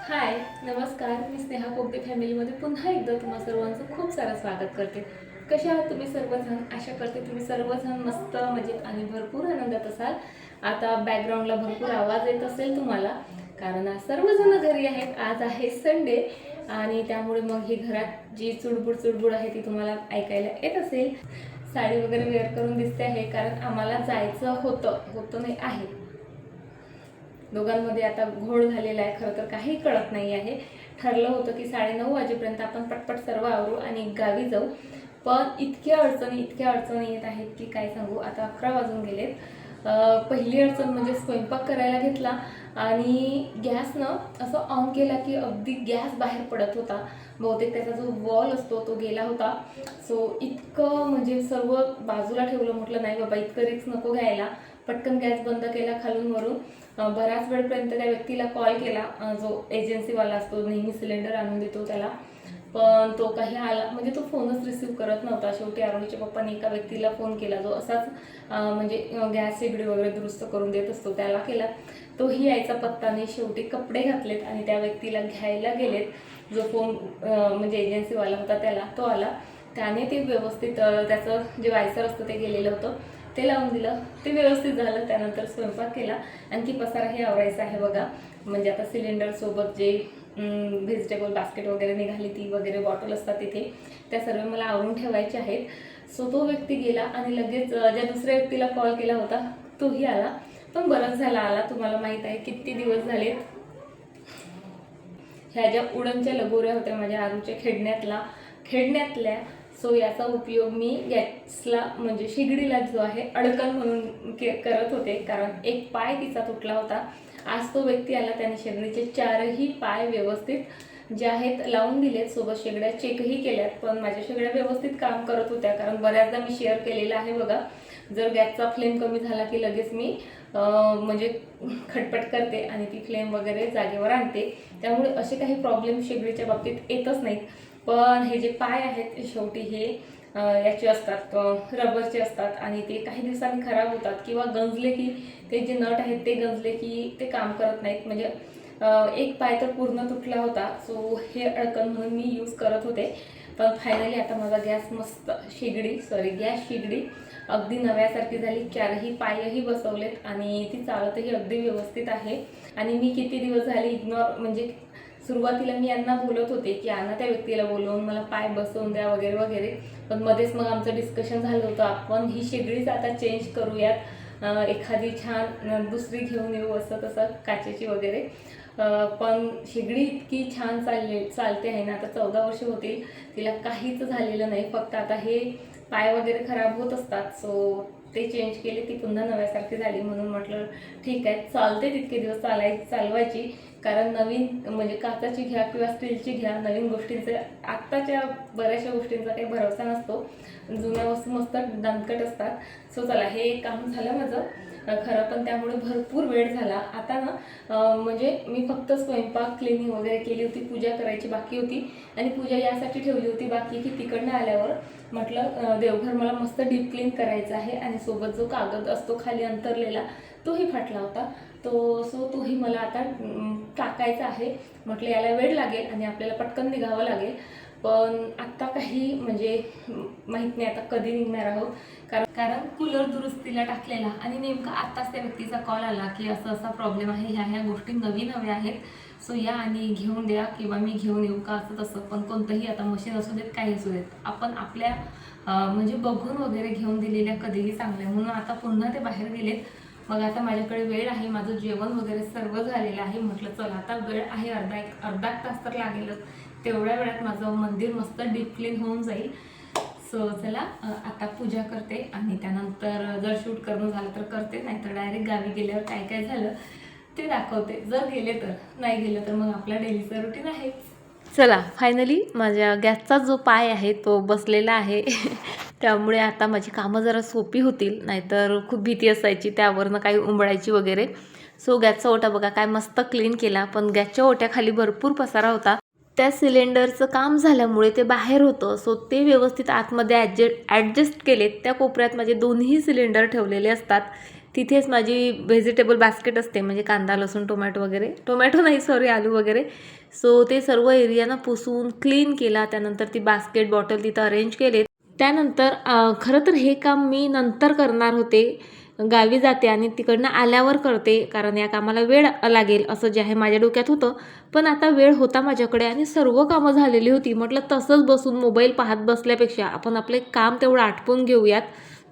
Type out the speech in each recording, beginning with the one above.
हाय, नमस्कार. मी स्नेहा कोगटे फॅमिलीमध्ये पुन्हा एकदा तुम्हा सर्वांचं खूप सारं स्वागत करते. कसे आहात तुम्ही सर्वजण? आशा करते तुम्ही सर्वजण मस्त, मजेत आणि भरपूर आनंदात असाल. आता बॅकग्राऊंडला भरपूर आवाज येत असेल तुम्हाला, कारण आज सर्वजण घरी आहेत. आज आहे संडे आणि त्यामुळे मग ही घरात जी चुडबुड आहे ती तुम्हाला ऐकायला येत असेल. साडी वगैरे वेअर करून दिसते आहे, कारण आम्हाला जायचं होतं नाही आहे. दोघांमध्ये आता घोळ झालेला आहे. खरं तर काही कळत नाही आहे. ठरलं होतं की 9:30 वाजेपर्यंत आपण पटपट सर्व आवरू आणि गावी जाऊ, पण इतक्या अडचणी येत आहेत की काय सांगू. आता 11 वाजून गेलेत. पहिली अडचण म्हणजे स्वयंपाक करायला घेतला आणि गॅसनं असं ऑन केला की अगदी गॅस बाहेर पडत होता. बहुतेक त्याचा जो वॉल असतो तो गेला होता. सो इतकं म्हणजे सर्व बाजूला ठेवलं. म्हटलं नाही बाबा, इतकं रिस्क नको घ्यायला. पटकन गॅस बंद केला खालून वरून. बऱ्याच वेळपर्यंत त्या व्यक्तीला कॉल केला, जो एजन्सीवाला असतो, नेहमी सिलेंडर आणून देतो त्याला, पण तो काही आला म्हणजे तो फोनच रिसीव्ह करत नव्हता. शेवटी आरोहीच्या पप्पाने एका व्यक्तीला फोन केला, जो असाच म्हणजे गॅस शेगडी वगैरे दुरुस्त करून देत असतो, त्याला केला. तोही यायचा पत्ता नाही. शेवटी कपडे घातलेत आणि त्या व्यक्तीला घ्यायला गेलेत. जो फोन म्हणजे एजन्सीवाला होता त्याला, तो आला. त्याने ते व्यवस्थित त्याचं जे वायसर असतं ते गेलेलं होतं, ते लावून दिलं. ते व्यवस्थित झालं. त्यानंतर स्वयंपाक केला. आणखी पसारा हे आवरायचा आहे बघा. म्हणजे आता सिलेंडरसोबत जे व्हेजिटेबल बास्केट वगैरे निघाली ती वगैरे बॉटल असतात तिथे, त्या सर्व मला आवरून ठेवायचे आहेत. सो तो व्यक्ती गेला आणि लगेच ज्या दुसऱ्या व्यक्तीला कॉल केला होता तोही आला. पण बरंच झाला आला. तुम्हाला माहीत आहे किती दिवस झालेत ह्या ज्या उडनच्या लगोऱ्या होत्या माझ्या आरूच्या खेळण्यातल्या. सो याचा उपयोग मी गॅसला म्हणजे शेगडीला जो आहे अडकण म्हणून करत होते, कारण एक पाय तिचा तुटला होता. आज तो व्यक्ती आला. त्याने शेगडीचे 4ही पाय व्यवस्थित जे आहेत लावून दिलेत. सोबत शेगड्या चेकही केल्यात. पण माझ्या शेगड्या व्यवस्थित काम करत होत्या, कारण बऱ्याचदा मी शेअर केलेलं आहे बघा. जर गॅसचा फ्लेम कमी झाला की लगेच मी म्हणजे खटपट करते आणि ती फ्लेम वगैरे जागेवर आणते. त्यामुळे असे काही प्रॉब्लेम शेगडीच्या बाबतीत येतच नाहीत. पण हे जे पाय आहेत शेवटी हे याचे असतात, रबरचे असतात आणि ते काही दिवसांनी खराब होतात किंवा गंजले की ते जे नट आहेत ते गंजले की ते काम करत नाहीत. म्हणजे एक पाय तर पूर्ण तुटला होता. सो हे अडकण म्हणून मी यूज करत होते. पण फायनली आता माझा गॅस शेगडी अगदी नव्यासारखी झाली. 4ही पायही बसवलेत आणि ती चालतही अगदी व्यवस्थित आहे. आणि मी किती दिवस झाले इग्नोर म्हणजे सुरुवातीला मी यांना बोलत होते की यांना त्या व्यक्तीला बोलवून मला पाय बसवून द्या वगैरे वगैरे. पण मध्येच मग आमचं डिस्कशन झालं होतं, आपण ही शेगडीच आता चेंज करूयात, एखादी छान दुसरी घेऊन येऊ, असं तसं काचेची वगैरे. पण शेगडी इतकी छान चालते आहे ना. आता 14 वर्ष होतील तिला, काहीच झालेलं नाही. फक्त आता हे पाय वगैरे खराब होत असतात. सो ते चेंज केले, ती पुन्हा नव्यासारखी झाली. म्हणून म्हटलं ठीक आहे, चालते तितके दिवस चालवायची. कारण नवीन म्हणजे काचाची घ्या किंवा स्टीलची घ्या, नवीन गोष्टींचे आत्ताच्या बऱ्याचशा गोष्टींचा काही भरोसा नसतो. जुन्या वस्तू मस्त दणकट असतात. सो चला, हे काम झालं माझं खरं, पण त्यामुळे भरपूर वेळ झाला. आता ना म्हणजे मी फक्त स्वयंपाक क्लिनिंग वगैरे केली होती. पूजा करायची बाकी होती आणि पूजा यासाठी ठेवली होती बाकी की तिकडनं आल्यावर म्हटलं देवघर मला मस्त डीप क्लीन करायचं आहे. आणि सोबत जो कागद असतो खाली अंतरलेला तोही फाटला होता. सो तोही मला आता टाकायचा आहे. म्हटलं याला वेळ लागेल आणि आपल्याला पटकन निघावं लागेल. पण आत्ता काही म्हणजे माहीत नाही आता कधी निघणार आहोत. कारण कूलर दुरुस्तीला टाकलेला आणि नेमका आत्ताच त्या व्यक्तीचा कॉल आला की असा प्रॉब्लेम आहे, ह्या गोष्टी नवीन हव्या आहेत. सो या आणि घेऊन द्या किंवा मी घेऊन येऊ का, असं तसं. पण कोणतंही आता मशीन असू देत, काही असू देत, आपण आपल्या म्हणजे बघून वगैरे घेऊन दिलेल्या कधीही चांगल्या. म्हणून आता पुन्हा ते बाहेर गेलेत. मग आता माझ्याकडे वेळ आहे, माझं जेवण वगैरे सर्व झालेलं आहे. म्हटलं चला आता वेळ आहे, अर्धा तास तर लागेलच. तेवढ्या वेळात माझं मंदिर मस्त डीप क्लीन होऊन जाईल. सो चला आता पूजा करते आणि त्यानंतर जर शूट करणं झालं तर करते, नाहीतर डायरेक्ट गावी गेल्यावर काय काय झालं ते दाखवते. जर गेले तर, नाही गेलं तर मग आपला डेलीचं रुटीन आहे. चला, फायनली माझ्या गॅसचा जो पाय आहे तो बसलेला आहे. त्यामुळे आता माझी कामं जरा सोपी होतील, नाहीतर खूप भीती असायची त्यावरनं काही उंबळायची वगैरे. सो गॅसचा ओटा बघा काय मस्त क्लीन केला. पण गॅसच्या ओट्याखाली भरपूर पसारा होता. त्या सिलेंडरचं काम झाल्यामुळे ते बाहेर होतं. सो ते व्यवस्थित आतमध्ये ॲडजस्ट केलेत. त्या कोपऱ्यात माझे दोन्ही सिलेंडर ठेवलेले असतात. तिथेच माझी व्हेजिटेबल बास्केट असते, म्हणजे कांदा लसूण टोमॅटो वगैरे, टोमॅटो नाही सॉरी आलू वगैरे. सो ते सर्व एरियाना पुसून क्लीन केला. त्यानंतर ती बास्केट बॉटल तिथं अरेंज केले. त्यानंतर खरं तर हे काम मी नंतर करणार होते, गावी जाते आणि तिकडनं आल्यावर करते, कारण या कामाला वेळ लागेल असं जे आहे माझ्या डोक्यात होतं. पण आता वेळ होता माझ्याकडे आणि सर्व कामं झालेली होती. म्हटलं तसंच बसून मोबाईल पाहत बसल्यापेक्षा आपण आपले काम तेवढं आटपून घेऊयात.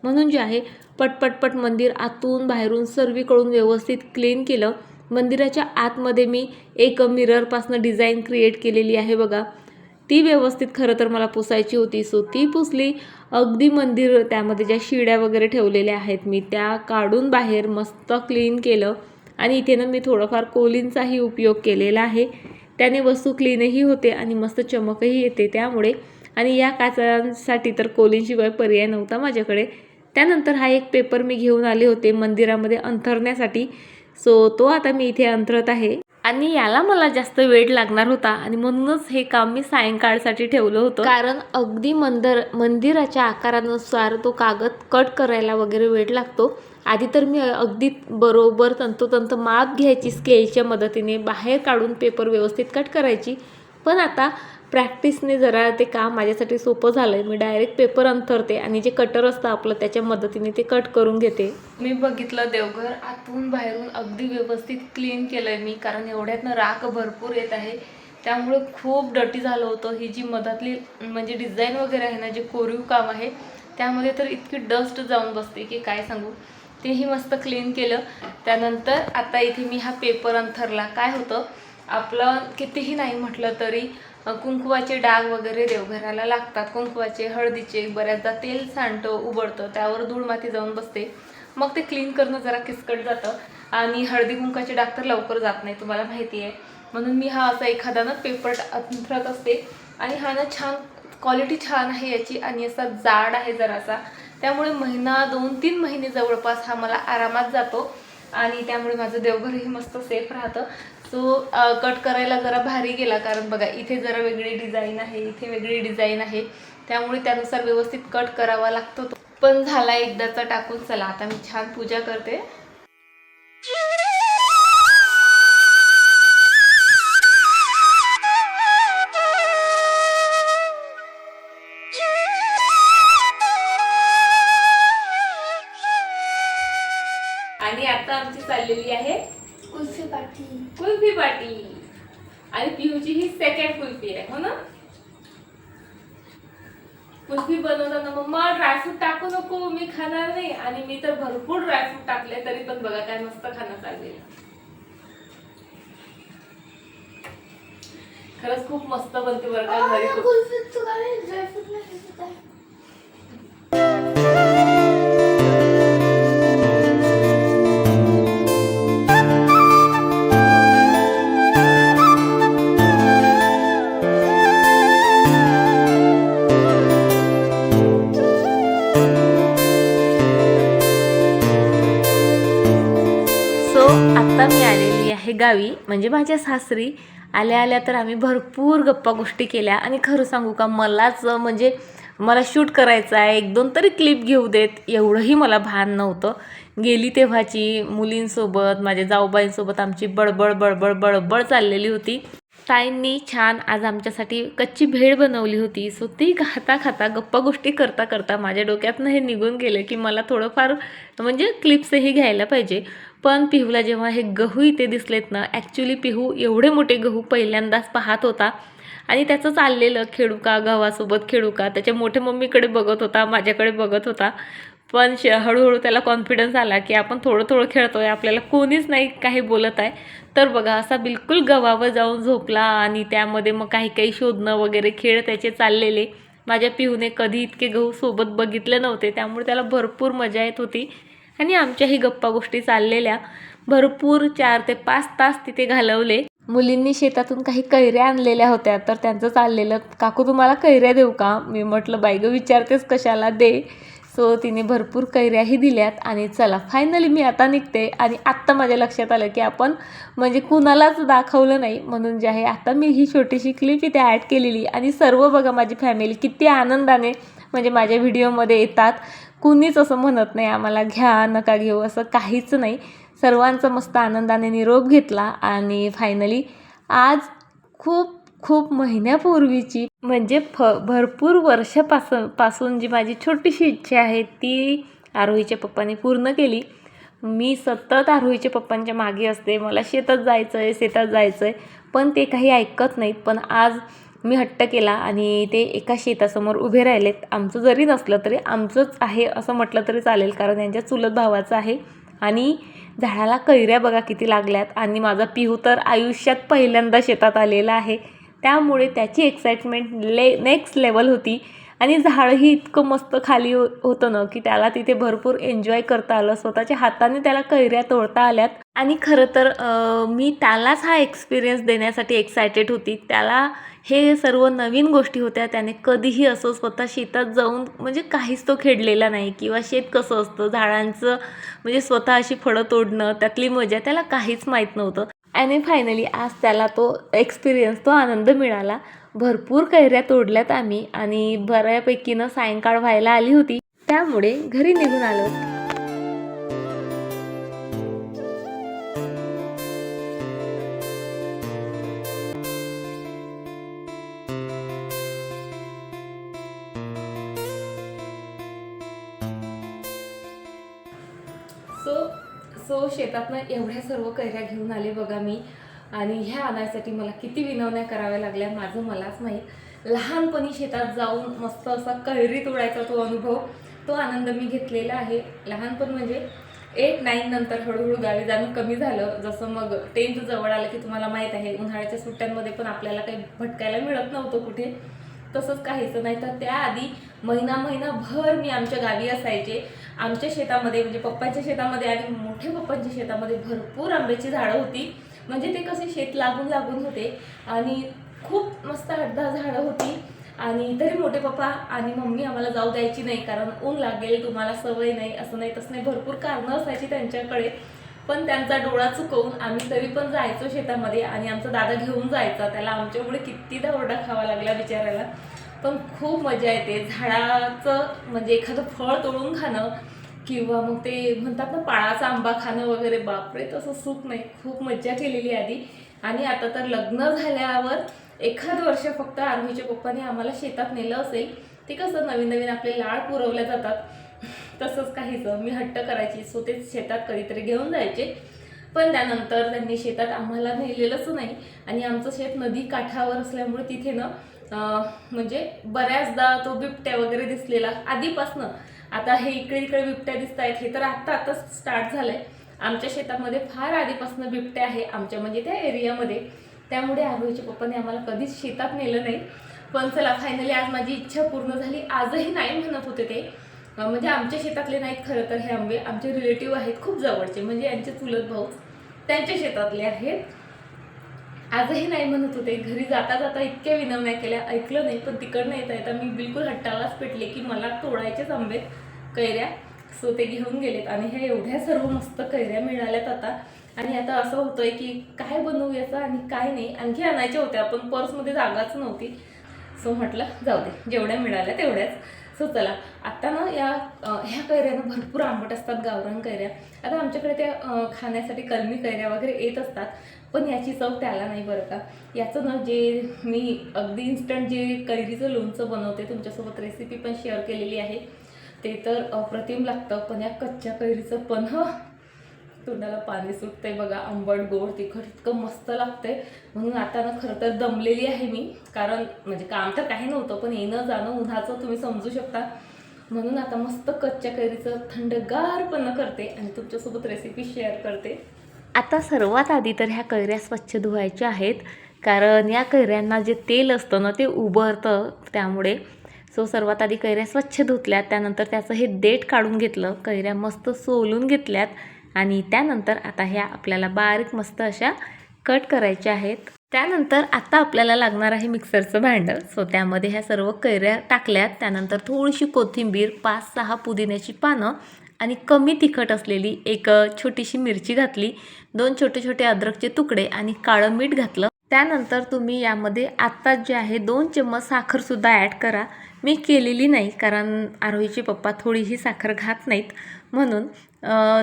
म्हणून जे आहे पटपटपट मंदिर आतून बाहेरून सर्वीकडून व्यवस्थित क्लीन केलं. मंदिराच्या आतमध्ये मी एक मिररपासनं डिझाईन क्रिएट केलेली आहे बघा, ती व्यवस्थित खरं तर मला पुसायची होती. सो ती पुसली. अगदी मंदिर त्यामध्ये ज्या शिड्या वगैरे ठेवलेल्या आहेत मी त्या काढून बाहेर मस्त क्लीन केलं. आणि इथे ना मी थोडंफार कोलिनचाही उपयोग केलेला आहे, त्याने वस्तू क्लीनही होते आणि मस्त चमकही येते त्यामुळे. आणि या काचांसाठी तर कोलिनशिवाय पर्याय नव्हता माझ्याकडे. त्यानंतर हा एक पेपर मी घेऊन आले होते मंदिरामध्ये अंथरण्यासाठी. सो तो आता मी इथे अंथरत आहे. आणि याला मला जास्त वेळ लागणार होता आणि म्हणूनच हे काम मी सायंकाळसाठी ठेवलं होतं, कारण अगदी मंदिराच्या आकारानुसार तो कागद कट करायला वगैरे वेळ लागतो. आधी तर मी अगदी बरोबर तंतोतंत माप घ्यायची स्केलच्या मदतीने, बाहेर काढून पेपर व्यवस्थित कट करायची. पण आता प्रॅक्टिसने जरा ते काम माझ्यासाठी सोपं झालं आहे. मी डायरेक्ट पेपर अंथरते आणि जे कटर असतं आपलं त्याच्या मदतीने ते कट करून घेते. मी बघितलं देवघर आतून बाहेरून अगदी व्यवस्थित क्लीन केलं आहे मी, कारण एवढ्यातनं राख भरपूर येत आहे त्यामुळे खूप डटी झालं होतं. ही जी मधातली म्हणजे डिझाईन वगैरे आहे ना, जे कोरीव काम आहे त्यामध्ये तर इतकी डस्ट जाऊन बसते की काय सांगू. तेही मस्त क्लीन केलं. त्यानंतर आता इथे मी हा पेपर अंथरला. काय होतं आपलं कितीही नाही म्हटलं तरी कुंकवाचे डाग वगैरे देवघराला लागतात, कुंकवाचे हळदीचे. बऱ्याचदा तेल सांडतं उबडतं, त्यावर धूळ माती जाऊन बसते, मग ते क्लीन करणं जरा किचकट जातं. आणि हळदी कुंकाचे डाग तर लवकर जात नाही तुम्हाला माहिती आहे. म्हणून मी हा असा एखादा पेपर अंथरत असते. आणि हा ना छान क्वालिटी छान आहे याची आणि असा जाड आहे जरासा, त्यामुळे महिना 2-3 महिने जवळपास हा मला आरामात जातो आणि त्यामुळे माझं देवघरही मस्त सेफ राहतं. सो कट करायला जरा भारी गेला, कारण बघा इथे जरा वेगळी डिझाईन आहे, इथे वेगळी डिझाईन आहे, त्यामुळे त्यानुसार व्यवस्थित कट करावा लागतो. पण झाला एकदाचा टाकून. चला आता मी छान पूजा करते. आणि आता आमची चाललेली आहे कुल्फी पार्टी. कुल्फी पार्टी. आणि पिहूची ही सेकंड कुल्फी आहे, हो ना. कुल्फी बनवताना मम्मा ड्रायफ्रूट टाकू नको, मी खाणार नाही. आणि मी तर भरपूर ड्रायफ्रूट टाकले, तरी पण बघा काय मस्त खाणं चाललेलं. खरंच खूप मस्त बनते बरं का घरी कुल्फी. तुला ड्रायफ्रूट नाही दिसत आहे. आता मी आलेली आहे गावी, म्हणजे माझ्या सासरी. आल्या आल्या तर आम्ही भरपूर गप्पा गोष्टी केल्या. आणि खरं सांगू का, मलाच म्हणजे मला शूट करायचं आहे, 1-2 तरी क्लिप घेऊ देत एवढंही मला भान नव्हतं. गेली तेव्हाची मुलींसोबत माझ्या जाऊबाईंसोबत आमची बडबड बडबड बडबड चाललेली होती. ताईंनी छान आज आमच्यासाठी कच्ची भेळ बनवली होती. सो ती खाता खाता गप्पा गोष्टी करता करता माझ्या डोक्यातनं हे निघून गेलं की मला थोडंफार म्हणजे क्लिप्सही घ्यायला पाहिजे. पण पिहूला जेव्हा हे गहू इथे दिसलेत ना, ॲक्च्युली पिहू एवढे मोठे गहू पहिल्यांदाच पाहत होता आणि त्याचं चाललेलं खेळू का, गव्हासोबत खेळू का, त्याच्या मोठ्या मम्मीकडे बघत होता, माझ्याकडे बघत होता. पण हळूहळू त्याला कॉन्फिडन्स आला की आपण थोडं थोडं खेळतोय, आपल्याला कोणीच नाही काही बोलत आहे. तर बघा असा बिलकुल गव्हावर जाऊन झोपला आणि त्यामध्ये मग काही काही शोधणं वगैरे खेळ त्याचे चाललेले. माझ्या पिहूने कधी इतके गहू सोबत बघितले नव्हते, त्यामुळे त्याला भरपूर मजा येत होती. आणि आमच्याही गप्पा गोष्टी चाललेल्या. भरपूर 4 ते 5 तास तिथे घालवले. मुलींनी शेतातून काही कैऱ्या आणलेल्या होत्या, तर त्यांचं चाललेलं, काकू तुम्हाला कैऱ्या देऊ का. मी म्हटलं बाई गं विचारतेस कशाला, दे. सो तिने भरपूर कैऱ्याही दिल्यात. आणि चला फायनली मी आता निघते. आणि आत्ता माझ्या लक्षात आलं की आपण म्हणजे कुणालाच दाखवलं नाही, म्हणून जे आहे आता मी ही छोटीशी क्लिप इथे ॲड केलेली. आणि सर्व बघा माझी फॅमिली किती आनंदाने म्हणजे माझ्या व्हिडिओमध्ये येतात. कुणीच असं म्हणत नाही आम्हाला घ्या नका घेऊ, असं काहीच नाही. सर्वांचा मस्त आनंदाने निरोप घेतला आणि फायनली आज खूप खूप महिन्यापूर्वीची म्हणजे भरपूर वर्षापासून जी माझी छोटीशी इच्छा आहे ती आरोहीच्या पप्पांनी पूर्ण केली. मी सतत आरोहीच्या पप्पांच्या मागे असते, मला शेतात जायचं आहे, पण ते काही ऐकत नाहीत. पण आज मी हट्ट केला आणि ते एका शेतासमोर उभे राहिलेत. आमचं जरी नसलं तरी आमचंच आहे असं म्हटलं तरी चालेल, कारण त्यांच्या चुलत भावाचं आहे. आणि झाडाला कैऱ्या बघा किती लागल्यात. आणि माझा पिहू तर आयुष्यात पहिल्यांदा शेतात आलेला आहे, त्यामुळे त्याची एक्साइटमेंट नेक्स्ट लेवल होती. आणि झाडही इतकं मस्त खाली होतं ना की त्याला तिथे भरपूर एन्जॉय करता आलं. स्वतःच्या हाताने त्याला कैऱ्या तोडता आल्यात. आणि खरं तर मी त्यालाच हा एक्सपिरियन्स देण्यासाठी एक्सायटेड होती. त्याला हे सर्व नवीन गोष्टी होत्या. त्याने कधीही असं स्वतः शेतात जाऊन म्हणजे काहीच तो खेळलेला नाही, किंवा शेत कसं असतं, झाडांचं म्हणजे स्वतः अशी फळं तोडणं, त्यातली मजा त्याला काहीच माहीत नव्हतं. आणि फायनली आज त्याला तो एक्सपिरियन्स, तो आनंद मिळाला. भरपूर कैऱ्या तोडल्यात आम्ही आणि बऱ्यापैकीनं सायंकाळ व्हायला आली होती, त्यामुळे घरी निघून आलो. सो शेतातनं एवढ्या सर्व कैऱ्या घेऊन आले बघा मी. आणि ह्या आणायसाठी मला किती विनवण्या कराव्या लागल्या माझं मलाच माहीत. लहानपणी शेतात जाऊन मस्त असा कैरी तोडायचा तो अनुभव, तो आनंद मी घेतलेला आहे. लहानपण म्हणजे 8-9 नंतर हळूहळू गावी जाणं कमी झालं. जसं मग 10th जवळ आलं की तुम्हाला माहीत आहे उन्हाळ्याच्या सुट्ट्यांमध्ये पण आपल्याला काही भटकायला मिळत नव्हतं कुठे, तसंच काहीच नाही. तर त्याआधी महिनाभर मी आमच्या गावी असायचे. आमच्या शेतामध्ये म्हणजे पप्पाच्या शेतामध्ये आणि मोठ्या पप्पांच्या शेतामध्ये भरपूर आंब्याची झाडं होती. म्हणजे ते कसे शेत लागून होते आणि खूप मस्त 8-10 झाडं होती. आणि तरी मोठे पप्पा आणि मम्मी आम्हाला जाऊ द्यायची नाही, कारण ऊन लागेल, तुम्हाला सवय नाही, असं नाही तसं नाही, भरपूर कारणं असायची त्यांच्याकडे. पण त्यांचा डोळा चुकवून आम्ही तरी पण जायचो शेतामध्ये. आणि आमचा दादा घेऊन जायचा, त्याला आमच्यामुळे कितीदा ओरडा खावा लागला बिचारायला. पण खूप मजा येते झाडाचं म्हणजे एखादं फळ तोडून खाणं, किंवा मग ते म्हणतात ना पाळाचा आंबा खाणं वगैरे. बापरे, तसं सुख नाही. खूप मज्जा केलेली आधी. आणि आता तर लग्न झाल्यावर एखाद वर्ष फक्त आरोहीच्या पप्पाने आम्हाला शेतात नेलं असेल. ते कसं नवीन आपले लाड पुरवल्या जातात, तसंच काहीच मी हट्ट करायची, सो ते शेतात कधीतरी घेऊन जायचे. पण त्यानंतर त्यांनी शेतात आम्हाला नेलेलंच नाही. आणि आमचं शेत नदी काठावर असल्यामुळे तिथे ना म्हणजे बऱ्याचदा तो बिबट्या वगैरे दिसलेला आधीपासनं. आता हे इकडे बिबट्या दिसत आहेत हे तर आत्ता स्टार्ट झालंय. आमच्या शेतामध्ये फार आधीपासून बिबट्या आहे आमच्या म्हणजे त्या एरियामध्ये. त्यामुळे आरोहीच्या पप्पाने आम्हाला कधीच शेतात नेलं नाही. पण चला फायनली आज माझी इच्छा पूर्ण झाली. आजही नाही म्हणत होते ते, म्हणजे आमच्या शेतातले नाहीत खरं तर हे आंबे, आमचे रिलेटिव्ह आहेत खूप जवळचे, म्हणजे यांचे चुलत भाऊ त्यांच्या शेतातले आहेत. आजही नाही म्हणत होते. घरी जाता इतक्या विनवण्या केल्या, ऐकलं नाही. पण तिकडनं येता मी बिलकुल हट्टालाच पेटले की मला तोडायचेच आंबे कैऱ्या. सो ते घेऊन गेलेत आणि ह्या एवढ्या सर्व मस्त कैऱ्या मिळाल्यात आता. आणि आता असं होतंय की काय बनवू याचं आणि काय नाही. आणखी आणायच्या होत्या पण पर्समध्ये जागाच नव्हती. सो म्हटलं जाऊ दे, जेवढ्या मिळाल्या तेवढ्याच. सो चला आता ना ह्या कैऱ्यानं भरपूर आंबट असतात, गावरान कैऱ्या. आता आमच्याकडे त्या खाण्यासाठी कलमी कैऱ्या वगैरे येत असतात, पण याची चव त्याला नाही बरं का. याचं ना जे मी अगदी इन्स्टंट जे कैरीचं लोणचं बनवते, तुमच्यासोबत रेसिपी पण शेअर केलेली आहे, ते तर अप्रतिम लागतं. पण या कच्च्या कैरीचं पण तोंडाला पाणी सुटतंय बघा. आंबट गोड तिखट इतकं मस्त लागतंय. म्हणून आता ना खरं तर दमलेली आहे मी, कारण म्हणजे काम तर काही नव्हतं पण येणं जाणं उन्हाचं तुम्ही समजू शकता. म्हणून आता मस्त कच्च्या कैरीचं थंडगारपणं करते आणि तुमच्यासोबत रेसिपी शेअर करते. आता सर्वात आधी तर ह्या कैऱ्या स्वच्छ धुवायच्या आहेत, कारण या कैऱ्यांना जे तेल असतं ना ते उबरतं त्यामुळे. सो सर्वात आधी कैऱ्या स्वच्छ धुतल्यात, त्यानंतर त्याचं हे देठ काढून घेतलं, कैऱ्या मस्त सोलून घेतल्यात आणि त्यानंतर आता ह्या आपल्याला बारीक मस्त अशा कट करायच्या आहेत. त्यानंतर आता आपल्याला लागणार आहे मिक्सरचं भांडं. सो त्यामध्ये ह्या सर्व कैऱ्या टाकल्यात, त्यानंतर थोडीशी कोथिंबीर, 5-6 पुदिन्याची पानं आणि कमी तिखट असलेली एक छोटीशी मिरची घातली, 2 छोटे अद्रकचे तुकडे आणि काळं मीठ घातलं. त्यानंतर तुम्ही यामध्ये आत्ताच जे आहे 2 चम्मच साखरसुद्धा ॲड करा, मी केलेली नाही, कारण आरोहीचे पप्पा थोडीही साखर खात नाहीत म्हणून.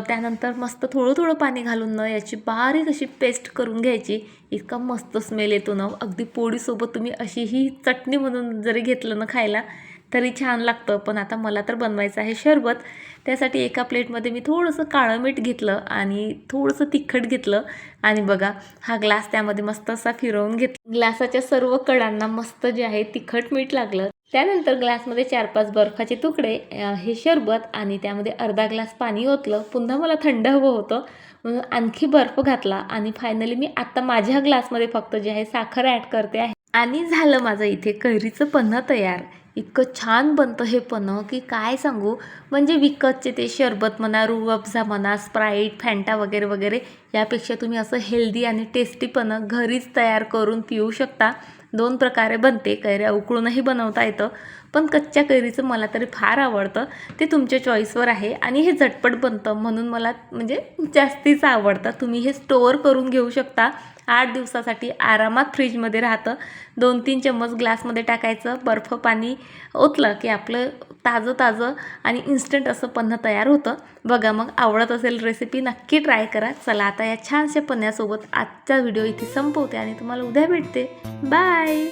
त्यानंतर मस्त थोडं थोडं पाणी घालून ना याची बारीक अशी पेस्ट करून घ्यायची. इतका मस्त स्मेल येतो ना, अगदी पोळीसोबत तुम्ही अशीही चटणी म्हणून जरी घेतलं ना खायला तरी छान लागतं. पण आता मला तर बनवायचं आहे शरबत. त्यासाठी एका प्लेटमध्ये मी थोडंसं काळं मीठ घेतलं आणि थोडंसं तिखट घेतलं आणि बघा हा ग्लास त्यामध्ये मस्त असा फिरवून घेतला. ग्लासाच्या सर्व कडांना मस्त जे आहे तिखट मीठ लागलं. त्यानंतर ग्लासमध्ये 4-5 बर्फाचे तुकडे, हे शरबत आणि त्यामध्ये अर्धा ग्लास पाणी ओतलं. पुन्हा मला थंड हवं होतं म्हणून आणखी बर्फ घातला आणि फायनली मी आता माझ्या ग्लासमध्ये फक्त जे आहे साखर ॲड करते आहे. आणि झालं माझं इथे कैरीचं पन्हं तयार. इतकं छान बनतं हे पन्हं की काय सांगू. म्हणजे विकतचे ते शरबत म्हणा, रूह अफजा म्हणा, स्प्राईट, फॅन्टा वगैरे वगैरे यापेक्षा तुम्ही असं हेल्दी आणि टेस्टी पन्हं घरीच तयार करून पिऊ शकता. 2 प्रकारे बनते. कैऱ्या उकळूनही बनवता येतं, पण कच्च्या कैरीचं मला तरी फार आवडतं. ते तुमच्या चॉईसवर आहे आणि हे झटपट बनतं म्हणून मला म्हणजे जास्तीच आवडतं. तुम्ही हे स्टोअर करून घेऊ शकता. 8 दिवसासाठी आरामात फ्रीजमध्ये राहतं. 2-3 चम्मच ग्लासमध्ये टाकायचं, बर्फ पाणी ओतलं की आपलं ताजं ताजं आणि इन्स्टंट असं पन्हं तयार होतं. बघा मग आवडत असेल रेसिपी नक्की ट्राय करा. चला आता या छानशा पन्ह्यासोबत आजचा व्हिडिओ इथे संपवते आणि तुम्हाला उद्या भेटते. बाय.